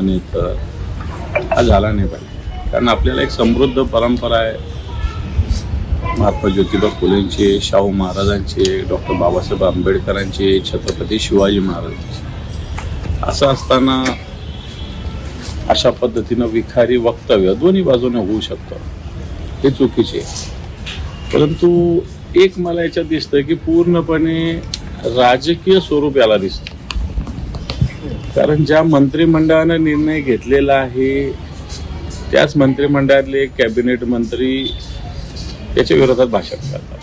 म्हणे तर हा झाला नाही पाहिजे. कारण आपल्याला एक समृद्ध परंपरा आहे. महात्मा ज्योतिबा फुलेंची, शाहू महाराजांची, डॉक्टर बाबासाहेब आंबेडकरांची, छत्रपती शिवाजी महाराजांची. असं असताना अशा पद्धतीनं विखारी वक्तव्य दोन्ही बाजूने होऊ शकतं, हे चुकीचे आहे. परंतु एक मला याच्यात दिसतं की पूर्णपणे राजकीय स्वरूप याला दिसतं. कारण ज्या मंत्रिमंडळानं निर्णय घेतलेला आहे त्याच मंत्रिमंडळातले कॅबिनेट मंत्री त्याच्या विरोधात भाषण करतात.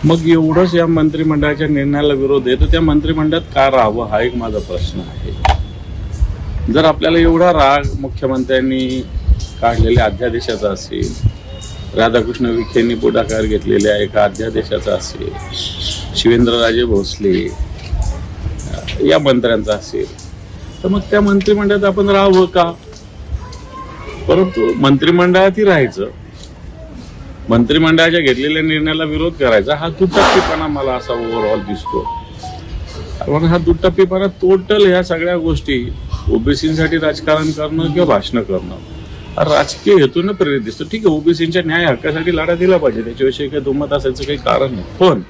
मग एवढंच या मंत्रिमंडळाच्या निर्णयाला विरोध आहे तर त्या मंत्रिमंडळात का राहावं हा एक माझा प्रश्न आहे. जर आपल्याला एवढा राग मुख्यमंत्र्यांनी काढलेल्या अध्यादेशाचा असेल, राधाकृष्ण विखेंनी पुढाकार घेतलेल्या एका अध्यादेशाचा असेल, शिवेंद्रराजे भोसले या मंत्र्यांचा असेल, तर मग त्या मंत्रिमंडळात आपण राहावं का? परंतु मंत्रिमंडळातही राहायचं, मंत्रिमंडळाच्या घेतलेल्या निर्णयाला विरोध करायचा, हा दुटप्पीपणा मला असा ओव्हरऑल दिसतो. कारण हा दुटप्पीपणा टोटल ह्या सगळ्या गोष्टी ओबीसीसाठी राजकारण करणं किंवा भाषणं करणं हा राजकीय हेतून प्रेरित दिसतो. ठीक आहे, ओबीसींच्या न्याय हक्कासाठी लढा दिला पाहिजे, त्याच्याविषयी काही दुमत असायचं काही कारण नाही. पण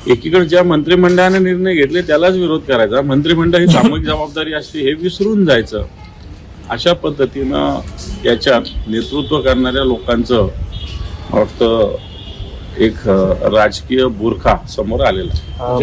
एकीकडे ज्या मंत्रिमंडळाने निर्णय घेतले त्यालाच विरोध करायचा, मंत्रिमंडळ ही सामूहिक जबाबदारी असते हे विसरून जायचं. अशा पद्धतीनं याच्यात नेतृत्व करणाऱ्या लोकांचं वाटतं एक राजकीय बुरखा समोर आलेला आहे.